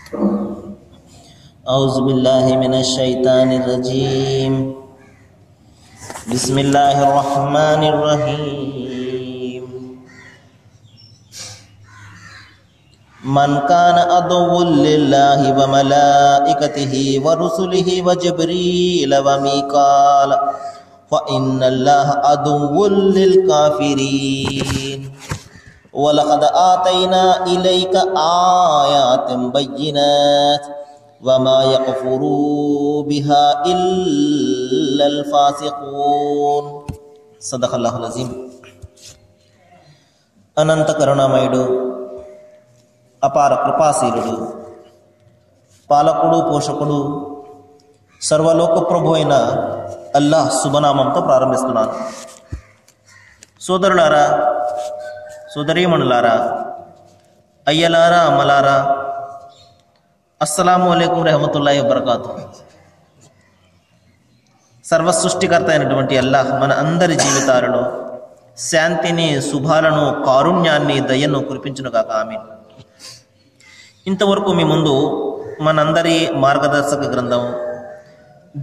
أعوذ بالله من الشيطان الرجيم. بسم الله الرحمن الرحيم. من كان عدوا لله وملائكته ورسله وجبريل وميكال فإن الله عدو للكافرين. ولقد آتينا إليك آيات بينات وما يكفر بها إلا الفاسقون. صدق الله العظيم. అనంత కరుణామయుడు, అపార కృపాశీలుడు, పాలకుడు, పోషకుడు, సర్వలోక ప్రభు అయిన అల్లాహ్ శుభనామంతో ప్రారంభిస్తున్నాను. సోదరులారా, సోదరీమణులారా, అయ్యలారా, అమ్మలారా, అస్సలాము అలైకుం రెహమతుల్లాహి వబరకాతు. సర్వసృష్టికర్త అయినటువంటి అల్లాహ్ మన అందరి జీవితాలలో శాంతిని, శుభాలను, కారుణ్యాన్ని, దయను కురిపించునుగాక. ఆమీన్. ఇంతవరకు మీ ముందు మనందరి మార్గదర్శక గ్రంథం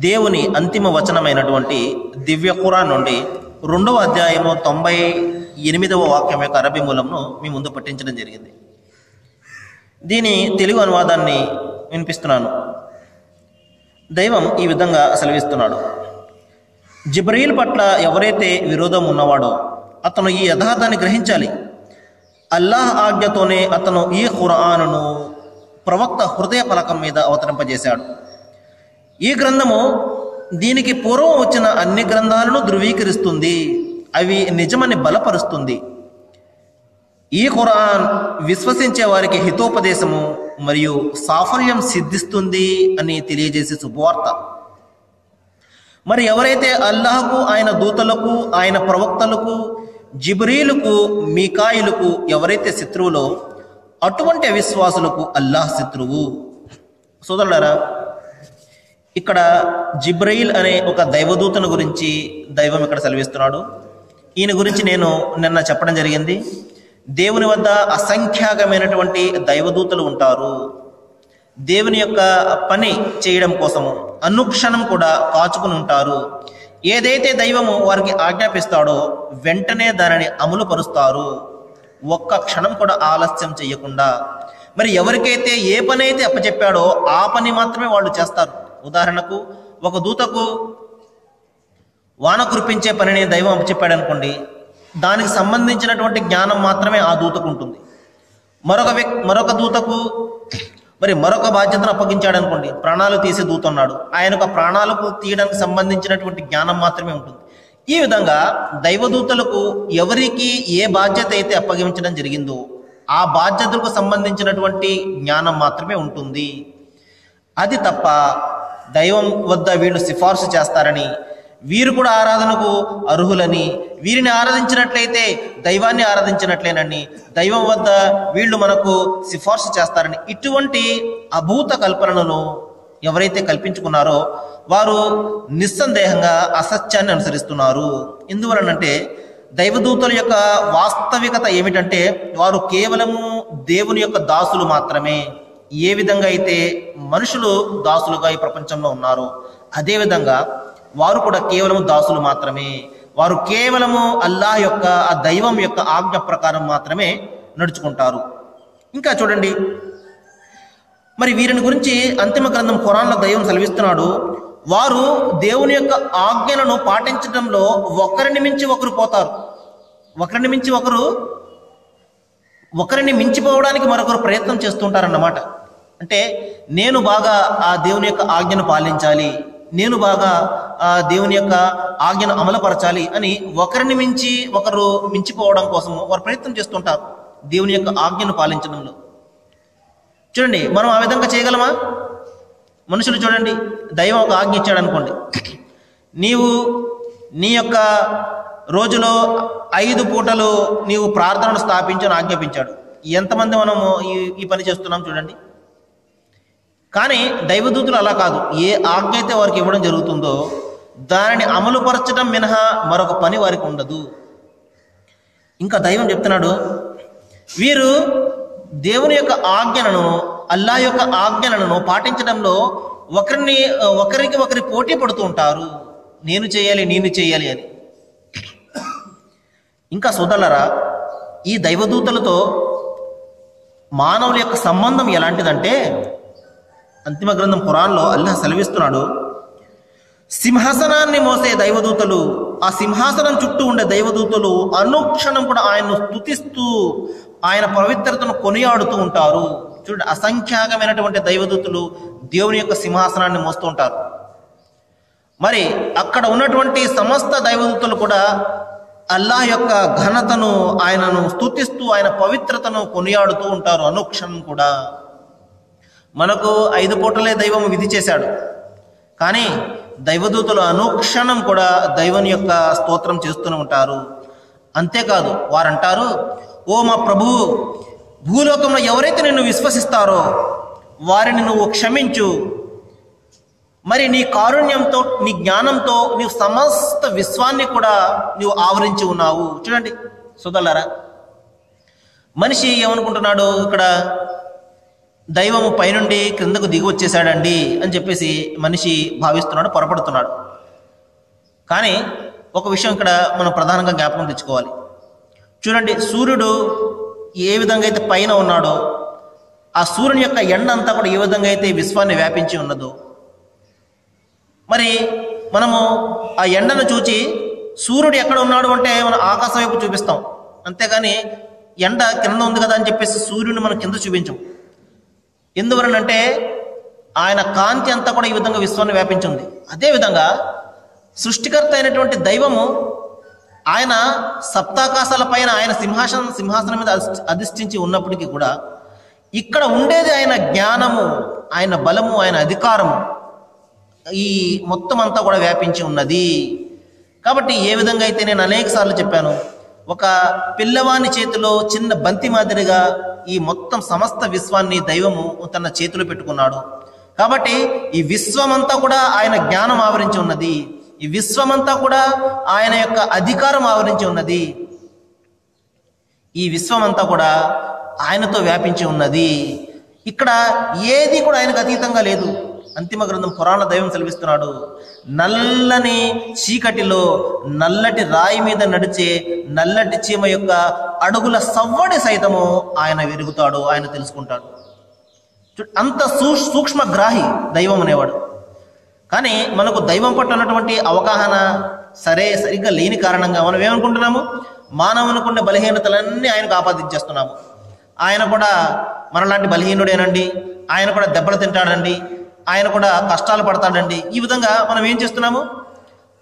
దేవుని అంతిమ వచనమైనటువంటి దివ్య ఖురాన్ నుండి 2వ అధ్యాయము 98వ వాక్యం యొక్క అరబీ మూలంను మీ ముందు పట్టించడం జరిగింది. దీని తెలుగు అనువాదాన్ని వినిపిస్తున్నాను. దైవం ఈ విధంగా సెలవిస్తున్నాడు: జిబ్రీల్ పట్ల ఎవరైతే విరోధం ఉన్నవాడో అతను ఈ యథార్థాన్ని గ్రహించాలి. అల్లాహ్ ఆజ్ఞతోనే అతను ఈ ఖురానును ప్రవక్త హృదయ ఫలకం మీద అవతరింపజేశాడు. ఈ గ్రంథము దీనికి పూర్వం వచ్చిన అన్ని గ్రంథాలను ధృవీకరిస్తుంది, అవి నిజమని బలపరుస్తుంది. ఈ ఖురాన్ విశ్వసించే వారికి హితోపదేశము మరియు సాఫల్యం సిద్ధిస్తుంది అని తెలియజేసే శుభవార్త. మరి ఎవరైతే అల్లాహకు, ఆయన దూతలకు, ఆయన ప్రవక్తలకు, జిబ్రీలుకు, మీకాయిలుకు ఎవరైతే శత్రువులో అటువంటి అవిశ్వాసులకు అల్లాహ్ శత్రువు. సోదరులారా, ఇక్కడ జిబ్రీల్ అనే ఒక దైవదూతను గురించి దైవం ఇక్కడ సెలవిస్తున్నాడు. ఈయన గురించి నేను నిన్న చెప్పడం జరిగింది. దేవుని వద్ద అసంఖ్యాకమైనటువంటి దైవదూతలు ఉంటారు. దేవుని యొక్క పని చేయడం కోసము అనుక్షణం కూడా కాచుకుని ఉంటారు. ఏదైతే దైవము వారికి ఆజ్ఞాపిస్తాడో వెంటనే దానిని అమలు పరుస్తారు, ఒక్క క్షణం కూడా ఆలస్యం చేయకుండా. మరి ఎవరికైతే ఏ పని అయితే అప్పచెప్పాడో ఆ పని మాత్రమే వాళ్ళు చేస్తారు. ఉదాహరణకు, ఒక దూతకు వాన కురిపించే పనిని దైవం అప్పచెప్పాడు అనుకోండి, దానికి సంబంధించినటువంటి జ్ఞానం మాత్రమే ఆ దూతకు ఉంటుంది. మరొక దూతకు మరొక బాధ్యతను అప్పగించాడు అనుకోండి, ప్రాణాలు తీసే దూత ఉన్నాడు, ఆయనకు ప్రాణాలకు తీయడానికి సంబంధించినటువంటి జ్ఞానం మాత్రమే ఉంటుంది. ఈ విధంగా దైవదూతలకు ఎవరికి ఏ బాధ్యత అయితే అప్పగించడం జరిగిందో ఆ బాధ్యతలకు సంబంధించినటువంటి జ్ఞానం మాత్రమే ఉంటుంది. అది తప్ప దైవం వద్ద వీళ్ళు సిఫార్సు చేస్తారని, వీరు కూడా ఆరాధనకు అర్హులని, వీరిని ఆరాధించినట్లయితే దైవాన్ని ఆరాధించినట్లేనని, దైవం వద్ద వీళ్ళు మనకు సిఫార్సు చేస్తారని, ఇటువంటి అభూత కల్పనలను ఎవరైతే కల్పించుకున్నారో వారు నిస్సందేహంగా అసత్యాన్ని అనుసరిస్తున్నారు. ఎందువలనంటే దైవదూతల యొక్క వాస్తవికత ఏమిటంటే వారు కేవలము దేవుని యొక్క దాసులు మాత్రమే. ఏ విధంగా అయితే మనుషులు దాసులుగా ఈ ప్రపంచంలో ఉన్నారో అదేవిధంగా వారు కూడా కేవలము దాసులు మాత్రమే. వారు కేవలము అల్లాహ్ యొక్క, ఆ దైవం యొక్క ఆజ్ఞ ప్రకారం మాత్రమే నడుచుకుంటారు. ఇంకా చూడండి, మరి వీరిని గురించి అంతిమ గ్రంథం ఖురాన్లో దైవం సెలవిస్తున్నాడు. వారు దేవుని యొక్క ఆజ్ఞలను పాటించడంలో ఒకరిని మించి ఒకరు పోతారు. ఒకరిని మించిపోవడానికి మరొకరు ప్రయత్నం చేస్తుంటారన్నమాట. అంటే నేను బాగా ఆ దేవుని యొక్క ఆజ్ఞను పాలించాలి, నేను బాగా ఆ దేవుని యొక్క ఆజ్ఞను అమలుపరచాలి అని ఒకరిని మించి ఒకరు మించిపోవడం కోసం వారు ప్రయత్నం చేస్తుంటారు దేవుని యొక్క ఆజ్ఞను పాలించడంలో. చూడండి, మనం ఆ విధంగా చేయగలమా? మనుషులు చూడండి, దైవం ఒక ఆజ్ఞ ఇచ్చాడు అనుకోండి, నీవు నీ యొక్క రోజులో 5 పూటలు నీవు ప్రార్థనను స్థాపించని ఆజ్ఞాపించాడు. ఎంతమంది మనము ఈ పని చేస్తున్నాం చూడండి. కానీ దైవదూతులు అలా కాదు. ఏ ఆజ్ఞ అయితే వారికి ఇవ్వడం జరుగుతుందో దానిని అమలుపరచడం మినహా మరొక పని వారికి ఉండదు. ఇంకా దైవం చెప్తున్నాడు, వీరు దేవుని యొక్క ఆజ్ఞలను అల్లాహ్ యొక్క ఆజ్ఞలను పాటించడంలో ఒకరికి ఒకరి పోటీ పడుతూ ఉంటారు, నేను చేయాలి అని. ఇంకా సోదరులారా, ఈ దైవదూతలతో మానవుల యొక్క సంబంధం ఎలాంటిదంటే, అంతిమ గ్రంథం ఖురాన్లో అల్లాహ్ సెలవిస్తున్నాడు, సింహాసనాన్ని మోసే దైవదూతలు, ఆ సింహాసనం చుట్టూ ఉండే దైవదూతలు అనుక్షణం కూడా ఆయన్ను స్తుతిస్తూ ఆయన పవిత్రతను కొనియాడుతూ ఉంటారు. చూడండి, అసంఖ్యాకమైనటువంటి దైవదూతలు దేవుని యొక్క సింహాసనాన్ని మోస్తూ ఉంటారు. మరి అక్కడ ఉన్నటువంటి సమస్త దైవదూతలు కూడా అల్లాహ్ యొక్క ఘనతను, ఆయనను స్తుతిస్తూ ఆయన పవిత్రతను కొనియాడుతూ ఉంటారు అనుక్షణం కూడా. మనకు 5 పూటలే దైవం విధి చేశాడు, కానీ దైవదూతలు అనుక్షణం కూడా దైవం యొక్క స్తోత్రం చేస్తూనే ఉంటారు. అంతేకాదు, వారంటారు, ఓ మా ప్రభు, భూలోకంలో ఎవరైతే నిన్ను విశ్వసిస్తారో వారిని నువ్వు క్షమించు. మరి నీ కారుణ్యంతో, నీ జ్ఞానంతో నీవు సమస్త విశ్వాన్ని కూడా నీవు ఆవరించి ఉన్నావు. చూడండి సోదరులారా, మనిషి ఏమనుకుంటున్నాడు, ఇక్కడ దైవము పైనుండి క్రిందకు దిగి వచ్చేసాడండి అని చెప్పేసి మనిషి భావిస్తున్నాడు, పొరపడుతున్నాడు. కానీ ఒక విషయం ఇక్కడ మనం ప్రధానంగా జ్ఞాపకం తెచ్చుకోవాలి. చూడండి, సూర్యుడు ఏ విధంగా అయితే పైన ఉన్నాడో, ఆ సూర్యుని యొక్క ఎండ అంతా కూడా ఏ విధంగా అయితే విశ్వాన్ని వ్యాపించి ఉన్నదో, మరి మనము ఆ ఎండను చూచి సూర్యుడు ఎక్కడ ఉన్నాడు అంటే మనం ఆకాశం వైపు చూపిస్తాం, అంతేగాని ఎండ కింద ఉంది కదా అని చెప్పేసి సూర్యుడిని మనం కింద చూపించం. ఎందువలనంటే ఆయన కాంతి అంతా కూడా ఈ విధంగా విశ్వాన్ని వ్యాపించింది. అదేవిధంగా సృష్టికర్త అయినటువంటి దైవము ఆయన సప్తాకాశాల పైన ఆయన సింహాసనం మీద అధిష్ఠించి ఉన్నప్పటికీ కూడా ఇక్కడ ఉండేది ఆయన జ్ఞానము, ఆయన బలము, ఆయన అధికారము ఈ మొత్తం అంతా కూడా వ్యాపించి ఉన్నది. కాబట్టి ఏ విధంగా అయితే నేను అనేక సార్లు చెప్పాను, ఒక పిల్లవాని చేతిలో చిన్న బంతి మాదిరిగా ఈ మొత్తం సమస్త విశ్వాన్ని దైవము తన చేతిలో పెట్టుకున్నాడు. కాబట్టి ఈ విశ్వమంతా కూడా ఆయన జ్ఞానం ఆవరించి ఉన్నది, ఈ విశ్వమంతా కూడా ఆయన యొక్క అధికారం ఆవరించి ఉన్నది, ఈ విశ్వమంతా కూడా ఆయనతో వ్యాపించి ఉన్నది. ఇక్కడ ఏది కూడా ఆయనకు అతీతంగా లేదు. అంతిమ గ్రంథం ఖురాన్ దైవం సెలవిస్తున్నాడు, నల్లని చీకటిలో నల్లటి రాయి మీద నడిచే నల్లటి చీమ యొక్క అడుగుల సవ్వడి సైతము ఆయన వెరుగుతాడు, ఆయన తెలుసుకుంటాడు. అంత సూక్ష్మగ్రాహి దైవం అనేవాడు. కానీ మనకు దైవం పట్ల ఉన్నటువంటి అవగాహన సరిగ్గా లేని కారణంగా మనం ఏమనుకుంటున్నాము, మానవునికుండే బలహీనతలన్నీ ఆయనకు ఆపాదించేస్తున్నాము. ఆయన కూడా మనలాంటి బలహీనుడేనండి, ఆయన కూడా దెబ్బలు తింటాడండి, ఆయన కూడా కష్టాలు పడతాడండి. ఈ విధంగా మనం ఏం చేస్తున్నాము,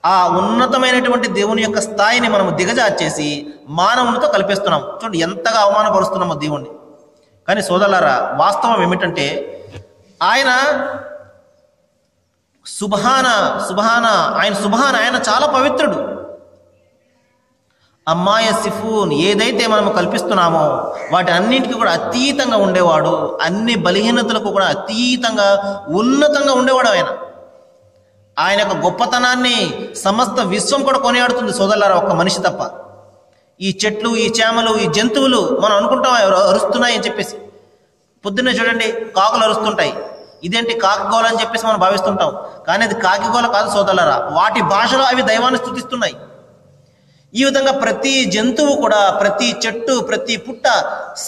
ఆ ఉన్నతమైనటువంటి దేవుని యొక్క స్థాయిని మనము దిగజార్చేసి మానవునితో కల్పిస్తున్నాం. చూడండి ఎంతగా అవమానపరుస్తున్నామో దేవుణ్ణి. కానీ సోదరులారా, వాస్తవం ఏమిటంటే ఆయన ఆయన చాలా పవిత్రుడు. అమ్మాయ సిఫూన్ ఏదైతే మనము కల్పిస్తున్నామో వాటి అన్నింటికి కూడా అతీతంగా ఉండేవాడు, అన్ని బలహీనతలకు కూడా అతీతంగా ఉన్నతంగా ఉండేవాడు. ఆయన యొక్క గొప్పతనాన్ని సమస్త విశ్వం కూడా కొనియాడుతుంది సోదరులారా, ఒక్క మనిషి తప్ప. ఈ చెట్లు, ఈ చేమలు, ఈ జంతువులు మనం అనుకుంటాం అరుస్తున్నాయి అని చెప్పేసి. పొద్దున్నే చూడండి కాకులు అరుస్తుంటాయి, ఇదేంటి కాకిగోల అని చెప్పేసి మనం భావిస్తుంటాం. కానీ అది కాకిగోల కాదు సోదరులారా, వాటి భాషలో అవి దైవాన్ని స్తుతిస్తున్నాయి. ఈ విధంగా ప్రతి జంతువు కూడా, ప్రతి చెట్టు, ప్రతి పుట్ట,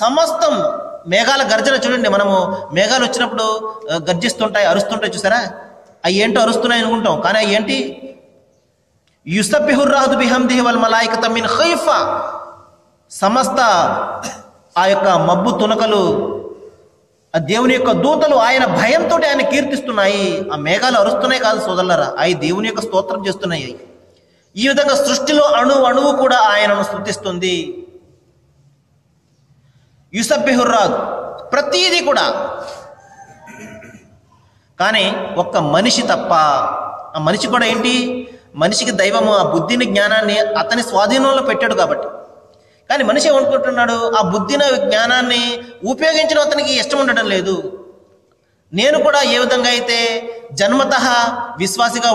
సమస్తం మేఘాల గర్జన చూడండి. మనము మేఘాలు వచ్చినప్పుడు గర్జిస్తుంటాయి, అరుస్తుంటాయి, చూసారా? అవి ఏంటో అరుస్తున్నాయి అనుకుంటాం, కానీ అవి ఏంటి? యుసబ్బిహుర్రాహు బిహమ్దిహి వల్ మలాయికత మిన్ ఖైఫా. సమస్త ఆ యొక్క మబ్బు తునకలు, ఆ దేవుని యొక్క దూతలు ఆయన భయంతో ఆయన కీర్తిస్తున్నాయి. ఆ మేఘాలు అరుస్తున్నాయి కాదు సోదరులారా, అవి దేవుని యొక్క స్తోత్రం చేస్తున్నాయి. ఈ విధంగా సృష్టిలో అణువు కూడా ఆయనను స్తుతిస్తుంది. యుసబ్బిహుర్రాహు ప్రతీది కూడా. కానీ ఒక్క మనిషి తప్ప, ఆ మనిషి కూడా ఏంటి, మనిషికి దైవము ఆ బుద్ధిని, జ్ఞానాన్ని అతని స్వాధీనంలో పెట్టాడు కాబట్టి. కానీ మనిషి ఏమనుకుంటున్నాడు, ఆ బుద్ధిని, జ్ఞానాన్ని ఉపయోగించడం అతనికి ఇష్టం ఉండడం లేదు. నేను కూడా ఏ విధంగా అయితే జన్మతః విశ్వాసిగా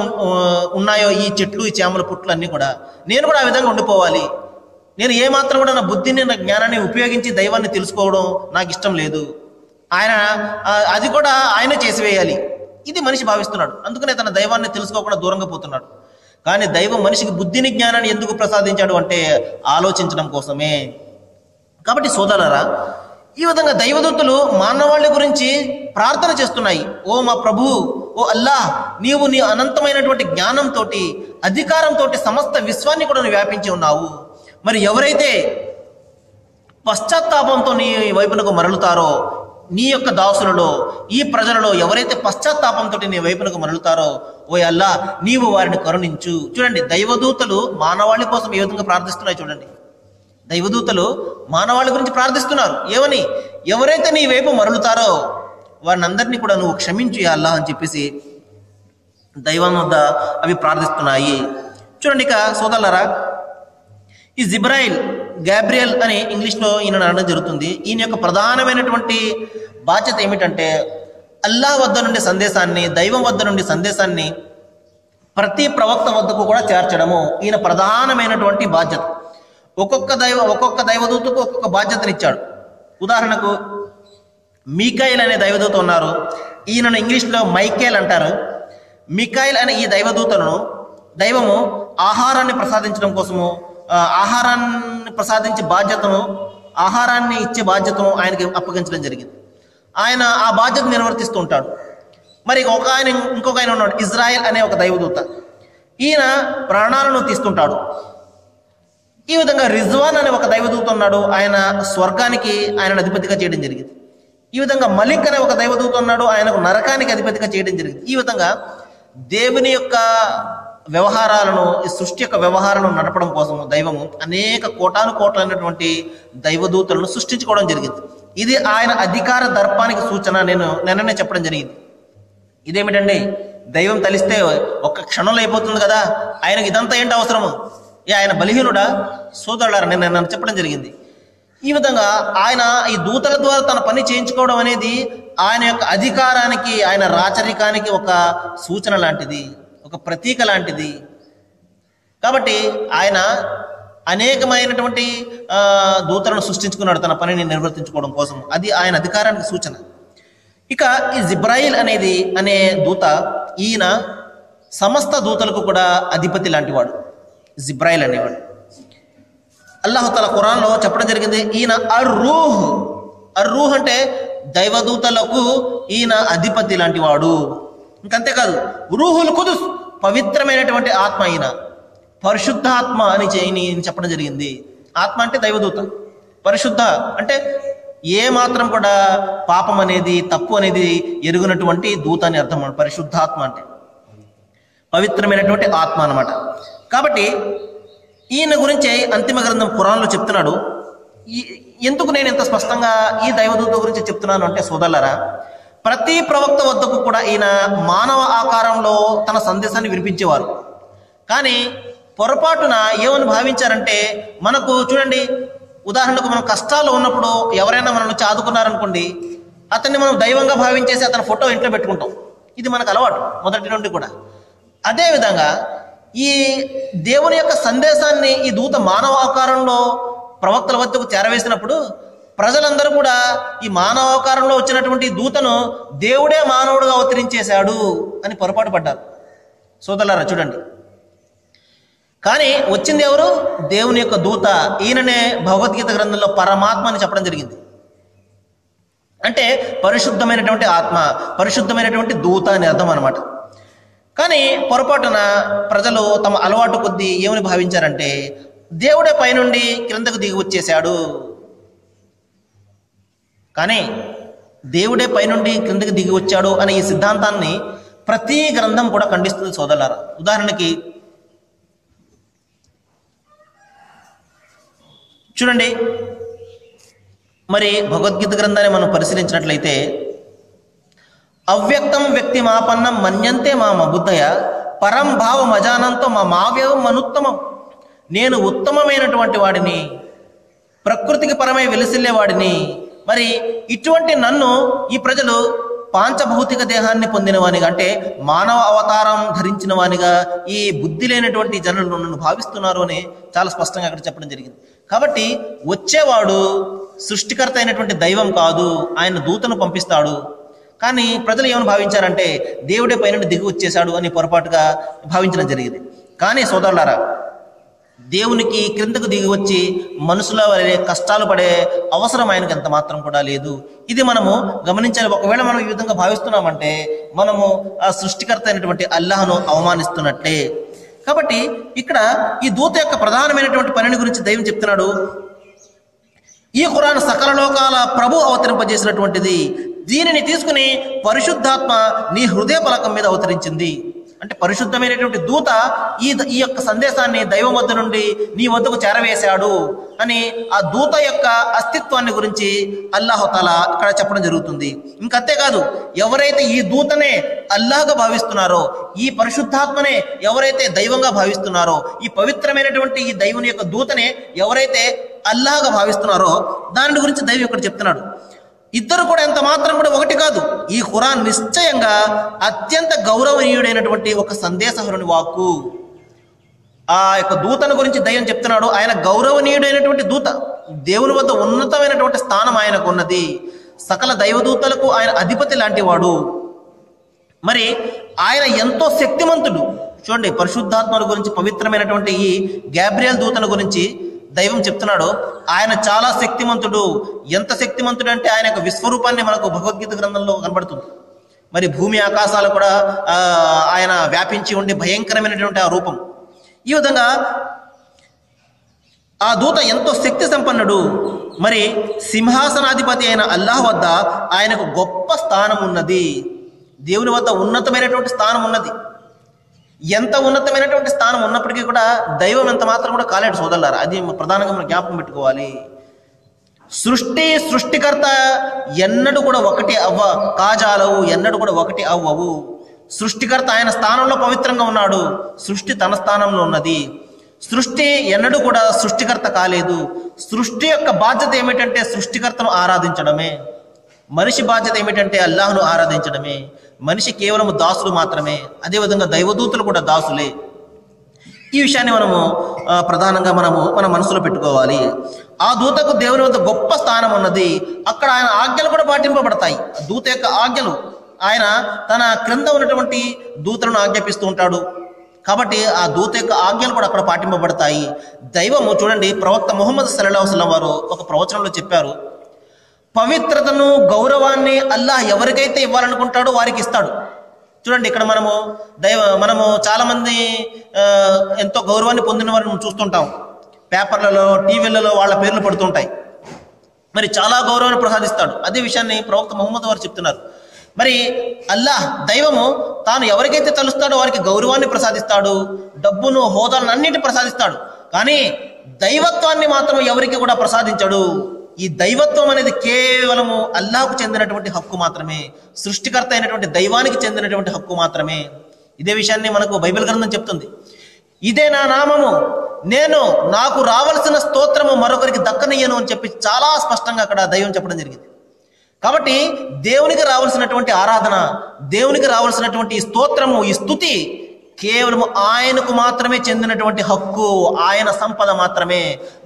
ఉన్నాయో ఈ చెట్లు, ఈ చేమల పుట్లు అన్నీ కూడా, నేను కూడా ఆ విధంగా ఉండిపోవాలి. నేను ఏమాత్రం కూడా నా బుద్ధిని, నా జ్ఞానాన్ని ఉపయోగించి దైవాన్ని తెలుసుకోవడం నాకు ఇష్టం లేదు. ఆయన అది కూడా ఆయన చేసివేయాలి, ఇది మనిషి భావిస్తున్నాడు. అందుకనే తన దైవాన్ని తెలుసుకోకుండా దూరంగా పోతున్నాడు. కానీ దైవం మనిషికి బుద్ధిని జ్ఞానాన్ని ఎందుకు ప్రసాదించాడు అంటే ఆలోచించడం కోసమే. కాబట్టి సోదరులారా, ఈ విధంగా దైవదూతలు మానవాళి గురించి ప్రార్థన చేస్తున్నాయి. ఓ మా ప్రభు, ఓ అల్లాహ్, నీవు నీ అనంతమైనటువంటి జ్ఞానంతో, అధికారంతో సమస్త విశ్వాన్ని కూడా నువ్వు వ్యాపించి ఉన్నావు. మరి ఎవరైతే పశ్చాత్తాపంతో నీ వైపునకు మరలుతారో, నీ యొక్క దాసులలో, ఈ ప్రజలలో ఎవరైతే పశ్చాత్తాపంతో నీ వైపునకు మరలుతారో, ఓ అల్లాహ్, నీవు వారిని కరుణించు. చూడండి, దైవదూతలు మానవాళి కోసం ఏ విధంగా ప్రార్థిస్తున్నాయి చూడండి. దైవదూతలు మానవాళి గురించి ప్రార్థిస్తున్నారు. ఏమని? ఎవరైతే నీ వైపు మరలుతారో వారిని అందరినీ కూడా నువ్వు క్షమించు యా అల్లాహ్ అని చెప్పేసి దైవం వద్ద అవి ప్రార్థిస్తున్నాయి. చూడండి, ఇక సోదరులారా, ఈ జిబ్రాయిల్, గ్యాబ్రియల్ అని ఇంగ్లీష్లో ఈయన అనడం జరుగుతుంది. ఈయన యొక్క ప్రధానమైనటువంటి బాధ్యత ఏమిటంటే అల్లాహ్ వద్ద నుండి సందేశాన్ని, దైవం వద్ద నుండి సందేశాన్ని ప్రతి ప్రవక్త వద్దకు కూడా చేర్చడము ఈయన ప్రధానమైనటువంటి బాధ్యత. ఒక్కొక్క దైవదూతకు ఒక్కొక్క బాధ్యతనిచ్చాడు. ఉదాహరణకు మీకాయిల్ అనే దైవదూత ఉన్నారు. ఈయనను ఇంగ్లీష్లో మైకేల్ అంటారు. మికాయిల్ అనే ఈ దైవదూతను దైవము ఆహారాన్ని ప్రసాదించడం కోసము, ఆహారాన్ని ప్రసాదించే బాధ్యతను, ఆహారాన్ని ఇచ్చే బాధ్యతను ఆయనకి అప్పగించడం జరిగింది. ఆయన ఆ బాధ్యత నిర్వర్తిస్తూ ఉంటాడు. మరి ఇంకొక ఆయన ఉన్నాడు, ఇజ్రాయెల్ అనే ఒక దైవదూత. ఈయన ప్రాణాలను తీస్తుంటాడు. ఈ విధంగా రిజ్వాన్ అనే ఒక దైవదూత ఉన్నాడు. ఆయన స్వర్గానికి ఆయనను అధిపతిగా చేయడం జరిగింది. ఈ విధంగా మలిక్ అనే ఒక దైవదూత ఉన్నాడు. ఆయనకు నరకానికి అధిపతిగా చేయడం జరిగింది. ఈ విధంగా దేవుని యొక్క వ్యవహారాలను, ఈ సృష్టి యొక్క వ్యవహారాలను నడపడం కోసం దైవము అనేక కోటానుకోట్లైనటువంటి దైవదూతలను సృష్టించుకోవడం జరిగింది. ఇది ఆయన అధికార దర్పానికి సూచన. నేను నిన్ననే చెప్పడం జరిగింది. ఇదేమిటండి, దైవం తలిస్తే ఒక్క క్షణంలో అయిపోతుంది కదా, ఆయనకి ఇదంతా ఏంటి అవసరము? ఆయన బలహీనుడా? సోదరులారా, నేను చెప్పడం జరిగింది. ఈ విధంగా ఆయన ఈ దూతల ద్వారా తన పని చేయించుకోవడం అనేది ఆయన యొక్క అధికారానికి, ఆయన రాచరికానికి ఒక సూచన లాంటిది, ఒక ప్రతీక లాంటిది. కాబట్టి ఆయన అనేకమైనటువంటి దూతలను సృష్టించుకున్నాడు తన పనిని నిర్వర్తించుకోవడం కోసం. అది ఆయన అధికారానికి సూచన. ఇక ఈ జిబ్రాయిల్ అనే దూత, ఈయన సమస్త దూతలకు కూడా అధిపతి లాంటివాడు. జిబ్రాయిల్ అనేవాడు. అల్లాహుతాలా ఖురాన్లో చెప్పడం జరిగింది, ఈయన అర్రూహ్ అంటే దైవదూతలకు ఈయన అధిపతి లాంటి వాడు. ఇంకంతేకాదు, రూహుల్ ఖుదుస్, పవిత్రమైనటువంటి ఆత్మ, ఈయన పరిశుద్ధ ఆత్మ అని చెప్పడం జరిగింది. ఆత్మ అంటే దైవదూత, పరిశుద్ధ అంటే ఏ మాత్రం కూడా పాపం అనేది, తప్పు అనేది ఎరుగునటువంటి దూత అని అర్థం. పరిశుద్ధాత్మ అంటే పవిత్రమైనటువంటి ఆత్మ అన్నమాట. కాబట్టి ఈయన గురించి అంతిమ గ్రంథం ఖురాన్లో చెప్తున్నాడు. ఎందుకు నేను ఇంత స్పష్టంగా ఈ దైవదూత గురించి చెప్తున్నాను అంటే సోదరులారా, ప్రతి ప్రవక్త వద్దకు కూడా ఈయన మానవ ఆకారంలో తన సందేశాన్ని వినిపించేవారు. కానీ పొరపాటున ఏమని భావించారంటే, మనకు చూడండి, ఉదాహరణకు మనం కష్టాల్లో ఉన్నప్పుడు ఎవరైనా మనల్ని ఆదుకున్నారనుకోండి, అతన్ని మనం దైవంగా భావించేసి అతని ఫోటో ఇంట్లో పెట్టుకుంటాం. ఇది మనకు అలవాటు మొదటి నుండి కూడా. అదేవిధంగా ఈ దేవుని యొక్క సందేశాన్ని ఈ దూత మానవ ఆకారంలో ప్రవక్తల వద్దకు చేరవేసినప్పుడు ప్రజలందరూ కూడా ఈ మానవ ఆకారంలో వచ్చినటువంటి దూతను దేవుడే మానవుడుగా అవతరించేశాడు అని పొరపాటు పడ్డారు. సోదరులారా చూడండి, కానీ వచ్చింది ఎవరు? దేవుని యొక్క దూత. ఈయననే భగవద్గీత గ్రంథంలో పరమాత్మ అని చెప్పడం జరిగింది. అంటే పరిశుద్ధమైనటువంటి ఆత్మ, పరిశుద్ధమైనటువంటి దూత అని అర్థం అన్నమాట. కానీ పొరపాటున ప్రజలు తమ అలవాటు కొద్దీ ఏమని భావించారంటే, దేవుడే పైనుండి క్రిందకు దిగి వచ్చేశాడు. కానీ దేవుడే పైనుండి క్రిందకి దిగి వచ్చాడు అనే ఈ సిద్ధాంతాన్ని ప్రతి గ్రంథం కూడా ఖండిస్తుంది సోదరులారా. ఉదాహరణకి చూడండి, మరి భగవద్గీత గ్రంథాన్ని మనం పరిశీలించినట్లయితే, అవ్యక్తం వ్యక్తి మాపన్నం మన్యంతే మా మబుద్ధయ పరం భావం అజానంతో మా మావ్యవం అనుత్తమం. నేను ఉత్తమమైనటువంటి వాడిని, ప్రకృతికి పరమై వెలిసిల్లే వాడిని. మరి ఇటువంటి నన్ను ఈ ప్రజలు పాంచభౌతిక దేహాన్ని పొందిన వానిగా, అంటే మానవ అవతారం ధరించిన వానిగా ఈ బుద్ధి లేనటువంటి జనులు నన్ను భావిస్తున్నారు అని చాలా స్పష్టంగా అక్కడ చెప్పడం జరిగింది. కాబట్టి వచ్చేవాడు సృష్టికర్త అయినటువంటి దైవం కాదు, ఆయన దూతను పంపిస్తాడు. కానీ ప్రజలు ఏమని భావించారంటే దేవుడే పైన దిగి వచ్చేశాడు అని పొరపాటుగా భావించడం జరిగింది. కానీ సోదరులారా, దేవునికి క్రిందకు దిగి వచ్చి మనుషుల వలె కష్టాలు పడే అవసరం ఆయనకు ఎంత మాత్రం కూడా లేదు. ఇది మనము గమనించాలి. ఒకవేళ మనం ఈ విధంగా భావిస్తున్నామంటే మనము ఆ సృష్టికర్త అయినటువంటి అల్లాహ్ను అవమానిస్తున్నట్లే. కాబట్టి ఇక్కడ ఈ దూత యొక్క ప్రధానమైనటువంటి పనిని గురించి దైవం చెప్తున్నాడు. ఈ ఖురాన్ సకల లోకాల ప్రభు అవతరింపజేసినటువంటిది. దీనిని తీసుకుని పరిశుద్ధాత్మ నీ హృదయ పలకం మీద అవతరించింది. అంటే పరిశుద్ధమైనటువంటి దూత ఈ యొక్క సందేశాన్ని దైవం వద్ద నుండి నీ వద్దకు చేరవేశాడు అని ఆ దూత యొక్క అస్తిత్వాన్ని గురించి అల్లాహుతాలా ఇక్కడ చెప్పడం జరుగుతుంది. ఇంకంతేకాదు, ఎవరైతే ఈ దూతనే అల్లాహ్గా భావిస్తున్నారో, ఈ పరిశుద్ధాత్మనే ఎవరైతే దైవంగా భావిస్తున్నారో, ఈ పవిత్రమైనటువంటి ఈ దైవుని యొక్క దూతనే ఎవరైతే అల్లాహ్గా భావిస్తున్నారో దాని గురించి దైవం ఇక్కడ చెప్తున్నాడు. ఇద్దరు కూడా ఎంత మాత్రం కూడా ఒకటి కాదు. ఈ ఖురాన్ నిశ్చయంగా అత్యంత గౌరవనీయుడైనటువంటి ఒక సందేశహరుని వాక్కు. ఆ యొక్క దూతను గురించి దైవం చెప్తున్నాడు. ఆయన గౌరవనీయుడైనటువంటి దూత, దేవుని వద్ద ఉన్నతమైనటువంటి స్థానం ఆయనకు ఉన్నది. సకల దైవదూతలకు ఆయన అధిపతి లాంటి వాడు. మరి ఆయన ఎంతో శక్తిమంతుడు. చూడండి, పరిశుద్ధాత్మల గురించి, పవిత్రమైనటువంటి ఈ గ్యాబ్రియల్ దూతను గురించి దైవం చెప్తున్నాడు. ఆయన చాలా శక్తిమంతుడు. ఎంత శక్తిమంతుడు అంటే ఆయన యొక్క విశ్వరూపాన్ని మనకు భగవద్గీత గ్రంథంలో కనబడుతుంది. మరి భూమి ఆకాశాలు కూడా ఆయన వ్యాపించి ఉండి భయంకరమైనటువంటి ఆ రూపం. ఈ విధంగా ఆ దూత ఎంతో శక్తి సంపన్నుడు. మరి సింహాసనాధిపతి అయిన అల్లాహ్ వద్ద ఆయనకు గొప్ప స్థానం ఉన్నది. దేవుని వద్ద ఉన్నతమైనటువంటి స్థానం ఉన్నది. ఎంత ఉన్నతమైనటువంటి స్థానం ఉన్నప్పటికీ కూడా దైవం ఎంత మాత్రం కూడా కాలేడు సోదరులారా. అది ప్రధానంగా మనం జ్ఞాపకం పెట్టుకోవాలి. సృష్టికర్త ఎన్నడూ కూడా ఒకటి కాజాలవు, ఎన్నడూ కూడా ఒకటి అవ్వవు. సృష్టికర్త ఆయన స్థానంలో పవిత్రంగా ఉన్నాడు, సృష్టి తన స్థానంలో ఉన్నది. సృష్టి ఎన్నడూ కూడా సృష్టికర్త కాలేదు. సృష్టి యొక్క బాధ్యత ఏమిటంటే సృష్టికర్తను ఆరాధించడమే. మనిషి బాధ్యత ఏమిటంటే అల్లాహ్ను ఆరాధించడమే. మనిషి కేవలం దాసులు మాత్రమే. అదేవిధంగా దైవదూతలు కూడా దాసులే. ఈ విషయాన్ని మనము ప్రధానంగా మన మనసులో పెట్టుకోవాలి. ఆ దూతకు దేవుని వద్ద గొప్ప స్థానం ఉన్నది. అక్కడ ఆయన ఆజ్ఞలు కూడా పాటింపబడతాయి. దూత యొక్క ఆజ్ఞలు, ఆయన తన క్రింద ఉన్నటువంటి దూతలను ఆజ్ఞాపిస్తూ ఉంటాడు. కాబట్టి ఆ దూత యొక్క ఆజ్ఞలు కూడా అక్కడ పాటింపబడతాయి. దైవము చూడండి, ప్రవక్త ముహమ్మద్ సల్లల్లాహు అలైహి వసల్లం వారు ఒక ప్రవచనంలో చెప్పారు, పవిత్రతను, గౌరవాన్ని అల్లాహ్ ఎవరికైతే ఇవ్వాలనుకుంటాడో వారికి ఇస్తాడు. చూడండి, ఇక్కడ మనము చాలా మంది ఎంతో గౌరవాన్ని పొందిన వారిని చూస్తుంటాం. పేపర్లలో, టీవీలలో వాళ్ళ పేర్లు పడుతుంటాయి. మరి చాలా గౌరవాన్ని ప్రసాదిస్తాడు. అదే విషయాన్ని ప్రవక్త ముహమ్మద్ వారు చెప్తున్నారు. మరి అల్లాహ్ దైవము తాను ఎవరికైతే తలుస్తాడో వారికి గౌరవాన్ని ప్రసాదిస్తాడు, డబ్బును, హోదాలను అన్నింటినీ ప్రసాదిస్తాడు. కానీ దైవత్వాన్ని మాత్రం ఎవరికి కూడా ప్రసాదించడు. ఈ దైవత్వం అనేది కేవలము అల్లాహ్కు చెందినటువంటి హక్కు మాత్రమే, సృష్టికర్త అయినటువంటి దైవానికి చెందినటువంటి హక్కు మాత్రమే. ఇదే విషయాన్ని మనకు బైబిల్ గ్రంథం చెప్తుంది. ఇదే నా నామము, నేను నాకు రావలసిన స్తోత్రము మరొకరికి దక్కనియ్యను అని చెప్పి చాలా స్పష్టంగా అక్కడ దైవం చెప్పడం జరిగింది. కాబట్టి దేవునికి రావాల్సినటువంటి ఆరాధన, దేవునికి రావాల్సినటువంటి ఈ స్తోత్రము, ఈ స్తుతి కేవలం ఆయనకు మాత్రమే చెందినటువంటి హక్కు, ఆయన సంపద మాత్రమే.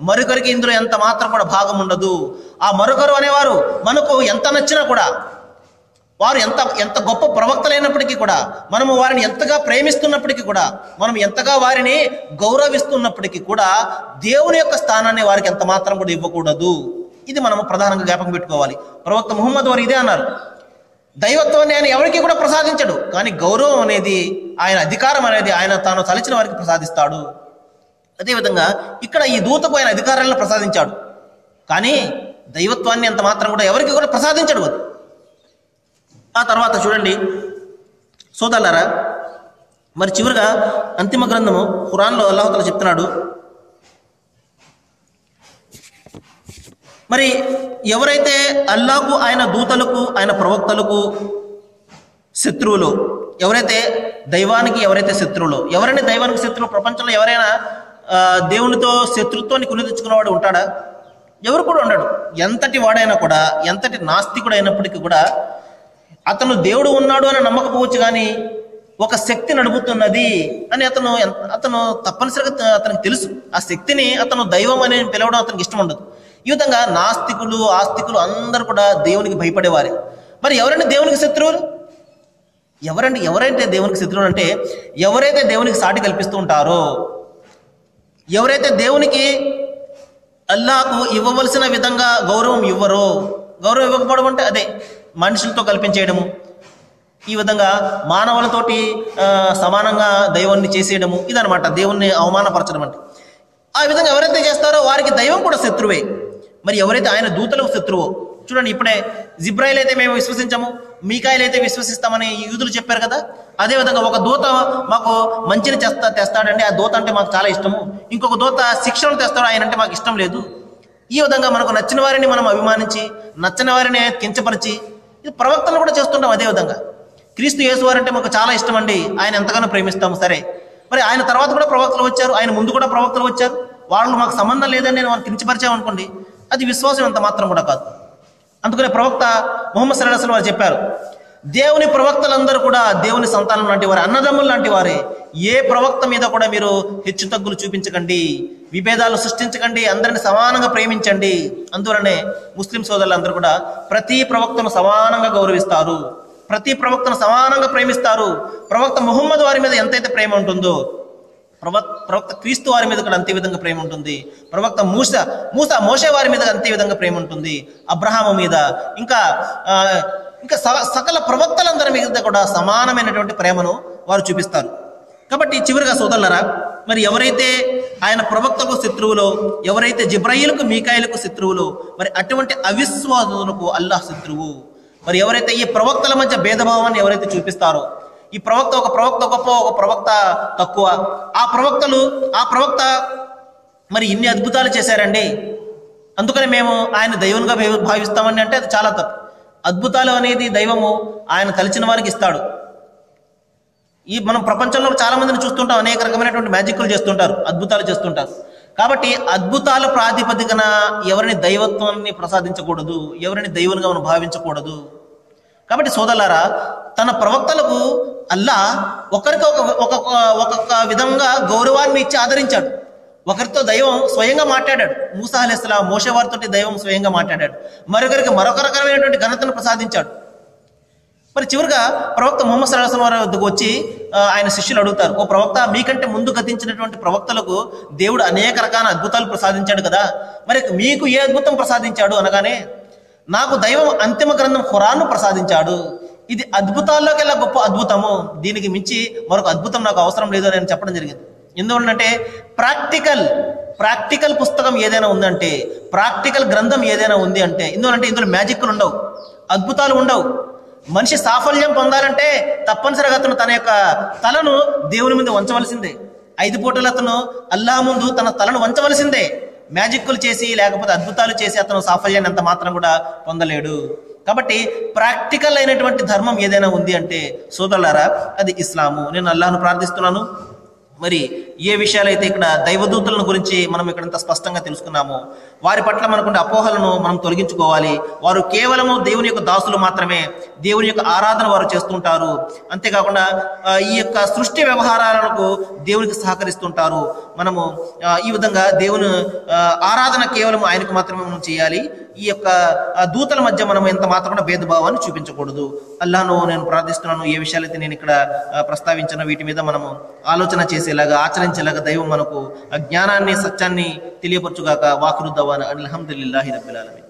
మరొకరికి ఇందులో ఎంత మాత్రం కూడా భాగం ఉండదు. ఆ మరొకరు అనేవారు మనకు ఎంత నచ్చినా కూడా, వారు ఎంత గొప్ప ప్రవక్తలైనప్పటికీ కూడా, మనము వారిని ఎంతగా ప్రేమిస్తున్నప్పటికీ కూడా, మనం ఎంతగా వారిని గౌరవిస్తున్నప్పటికీ కూడా దేవుని యొక్క స్థానాన్ని వారికి ఎంత మాత్రం కూడా ఇవ్వకూడదు. ఇది మనము ప్రధానంగా జ్ఞాపకం పెట్టుకోవాలి. ప్రవక్త ముహమ్మద్ వారు ఇదే అన్నారు. దైవత్వాన్ని ఆయన ఎవరికి కూడా ప్రసాదించడు, కానీ గౌరవం అనేది, ఆయన అధికారం అనేది ఆయన తాను తలచిన వారికి ప్రసాదిస్తాడు. అదేవిధంగా ఇక్కడ ఈ దూతకు ఆయన అధికారాలను ప్రసాదించాడు, కానీ దైవత్వాన్ని ఎంత మాత్రం కూడా ఎవరికి కూడా ప్రసాదించడు. ఆ తర్వాత చూడండి సోదరులారా, మరి చివరిగా అంతిమ గ్రంథము ఖురాన్లో అల్లాహ్ తఆలా చెప్తున్నాడు, మరి ఎవరైతే అల్లాహ్కు, ఆయన దూతలకు, ఆయన ప్రవక్తలకు శత్రువులు, ఎవరైతే దైవానికి ఎవరైతే శత్రువులు, ఎవరైనా దైవానికి శత్రువు, ప్రపంచంలో ఎవరైనా దేవునితో శత్రుత్వాన్ని కొని తెచ్చుకున్నవాడు ఉంటాడా? ఎవరు కూడా ఉండడు. ఎంతటి వాడైనా కూడా, ఎంతటి నాస్తికుడు అయినప్పటికీ కూడా, అతను దేవుడు ఉన్నాడు అని నమ్మకపోవచ్చు, కానీ ఒక శక్తి నడుపుతున్నది అని అతను తప్పనిసరిగా అతనికి తెలుసు. ఆ శక్తిని అతను దైవం అని పిలవడం అతనికి ఇష్టం ఉండదు. ఈ విధంగా నాస్తికులు ఆస్తికులు అందరూ కూడా దేవునికి భయపడేవారే. మరి ఎవరండి దేవునికి శత్రువులు? ఎవరైతే దేవునికి శత్రువులు అంటే ఎవరైతే దేవునికి సాటి కల్పిస్తూ ఉంటారో, ఎవరైతే దేవునికి అల్లాహకు ఇవ్వవలసిన విధంగా గౌరవం ఇవ్వరో, గౌరవం ఇవ్వకపోవడం అంటే అదే మనుషులతో కల్పించేయడము, ఈ విధంగా మానవులతోటి సమానంగా దైవాన్ని చేసేయడము, ఇదనమాట దేవుణ్ణి అవమానపరచడం అంటే. ఆ విధంగా ఎవరైతే చేస్తారో వారికి దైవం కూడా శత్రువే. మరి ఎవరైతే ఆయన దూతలకు శత్రువో, చూడండి ఇప్పుడే జిబ్రాయిల్ అయితే మేము విశ్వసించము, మీకాయిల్ అయితే విశ్వసిస్తామని యూదులు చెప్పారు కదా. అదేవిధంగా ఒక దూత మాకు మంచిని తెస్తాడండి, ఆ దూత అంటే మాకు చాలా ఇష్టము, ఇంకొక దూత శిక్షను తెస్తాడు, ఆయన అంటే మాకు ఇష్టం లేదు. ఈ విధంగా మనకు నచ్చిన వారిని మనం అభిమానించి నచ్చని వారిని కించపరిచి ఇది ప్రవక్తలు కూడా చేస్తుంటాం. అదేవిధంగా క్రీస్తు యేసు వారంటే మాకు చాలా ఇష్టం అండి, ఆయన ఎంతగానో ప్రేమిస్తాము. సరే, మరి ఆయన తర్వాత కూడా ప్రవక్తలు వచ్చారు, ఆయన ముందు కూడా ప్రవక్తలు వచ్చారు, వాళ్ళు మాకు సంబంధం లేదని నేను వాళ్ళు కించపరిచామనుకోండి, అది విశ్వాసం ఎంత మాత్రం కూడా కాదు. అందుకనే ప్రవక్త ముహమ్మద్ సల్లల్లాహు అలైహి వసల్లం వారు చెప్పారు, దేవుని ప్రవక్తలందరూ కూడా దేవుని సంతానం లాంటి వారే, అన్నదమ్ములు లాంటి వారే. ఏ ప్రవక్త మీద కూడా మీరు హెచ్చు తగ్గులు చూపించకండి, విభేదాలు సృష్టించకండి, అందరిని సమానంగా ప్రేమించండి. అందువలనే ముస్లిం సోదరులందరూ కూడా ప్రతి ప్రవక్తను సమానంగా గౌరవిస్తారు, ప్రతి ప్రవక్తను సమానంగా ప్రేమిస్తారు. ప్రవక్త ముహమ్మద్ వారి మీద ఎంతైతే ప్రేమ ఉంటుందో ప్రవక్త క్రీస్తు వారి మీద కూడా అంతే విధంగా ప్రేమ ఉంటుంది. ప్రవక్త మోషే వారి మీద అంతే విధంగా ప్రేమ ఉంటుంది. అబ్రహాము మీద ఇంకా సకల ప్రవక్తలందరి మీద కూడా సమానమైనటువంటి ప్రేమను వారు చూపిస్తారు. కాబట్టి చివరిగా సోదరులారా, మరి ఎవరైతే ఆయన ప్రవక్తకు శత్రువులో, ఎవరైతే జిబ్రాయిలుకు మీకాయిలకు శత్రువులో, మరి అటువంటి అవిశ్వాసులకు అల్లాహ్ శత్రువు. మరి ఎవరైతే ఈ ప్రవక్తల మధ్య భేదభావాన్ని ఎవరైతే చూపిస్తారో, ఈ ఒక ప్రవక్త గొప్ప, ఒక ప్రవక్త తక్కువ, ఆ ప్రవక్త మరి ఇన్ని అద్భుతాలు చేశారండి, అందుకని మేము ఆయన దైవంగా భావిస్తామని అంటే అది చాలా తప్పు. అద్భుతాలు అనేది దైవము ఆయన తలిచిన వారికి ఇస్తాడు. మనం ప్రపంచంలో చాలా మందిని చూస్తుంటాం, అనేక రకమైనటువంటి మ్యాజిక్లు చేస్తుంటారు, అద్భుతాలు చేస్తుంటారు. కాబట్టి అద్భుతాల ప్రాతిపదికన ఎవరిని దైవత్వాన్ని ప్రసాదించకూడదు, ఎవరిని దైవంగా మనం భావించకూడదు. కాబట్టి సోదరులారా, తన ప్రవక్తలకు అల్లాహ్ ఒకరికి ఒక్కొక్క విధంగా గౌరవాన్ని ఇచ్చి ఆదరించాడు. ఒకరితో దైవం స్వయంగా మాట్లాడాడు, మూసా అలైహిస్సలాం మోషే వారితో దైవం స్వయంగా మాట్లాడాడు. మరొకరికి మరొక రకమైనటువంటి ఘనతను ప్రసాదించాడు. మరి చివరిగా ప్రవక్త ముహమ్మద్ సల్లల్లాహు అలైహి వసల్లం వద్దకు వచ్చి ఆయన శిష్యులు అడుగుతారు, ఓ ప్రవక్త, మీకంటే ముందు గతించినటువంటి ప్రవక్తలకు దేవుడు అనేక రకాల అద్భుతాలు ప్రసాదించాడు కదా, మరి మీకు ఏ అద్భుతం ప్రసాదించాడు అనగానే, నాకు దైవం అంతిమ గ్రంథం ఖురాన్ను ప్రసాదించాడు, ఇది అద్భుతాల్లోకెల్లా గొప్ప అద్భుతము, దీనికి మించి మరొక అద్భుతం నాకు అవసరం లేదు అని చెప్పడం జరిగింది. ఎందువల్లంటే ప్రాక్టికల్ పుస్తకం ఏదైనా ఉందంటే, ప్రాక్టికల్ గ్రంథం ఏదైనా ఉంది అంటే, ఎందువల్లంటే ఇందులో మ్యాజిక్లు ఉండవు, అద్భుతాలు ఉండవు. మనిషి సాఫల్యం పొందాలంటే తప్పనిసరిగా అతను తన యొక్క తలను దేవుని ముందు వంచవలసిందే. 5 పూటలు అతను అల్లాహ్ ముందు తన తలను వంచవలసిందే. మ్యాజిక్లు చేసి లేకపోతే అద్భుతాలు చేసి అతను సాఫల్యాన్ని అంత మాత్రం కూడా పొందలేడు. కాబట్టి ప్రాక్టికల్ అయినటువంటి ధర్మం ఏదైనా ఉంది అంటే సోదరులారా, అది ఇస్లాము. నేను అల్లాహ్ను ప్రార్థిస్తున్నాను, మరి ఏ విషయాలైతే ఇక్కడ దైవదూతలను గురించి మనం ఇక్కడ స్పష్టంగా తెలుసుకున్నామో వారి పట్ల మనకుండే అపోహలను మనం తొలగించుకోవాలి. వారు కేవలము దేవుని యొక్క దాసులు మాత్రమే, దేవుని యొక్క ఆరాధన వారు చేస్తుంటారు. అంతేకాకుండా ఈ యొక్క సృష్టి వ్యవహారాలకు దేవునికి సహకరిస్తుంటారు. మనము ఈ విధంగా దేవుని ఆరాధన కేవలం ఆయనకు మాత్రమే మనం చేయాలి. ఈ యొక్క దూతల మధ్య మనం ఎంత మాత్రం భేదభావాన్ని చూపించకూడదు. అల్లాహ్ను నేను ప్రార్థిస్తున్నాను, ఏ విషయాలైతే నేను ఇక్కడ ప్రస్తావించానో వీటి మీద మనము ఆలోచన చేసేలాగా, ఆచరించేలాగా దైవం మనకు జ్ఞానాన్ని, సత్యాన్ని తెలియపరచుగాక. వాఖిరు దవానా అల్హమ్దులిల్లాహి రబ్బిల్ ఆలమీన్.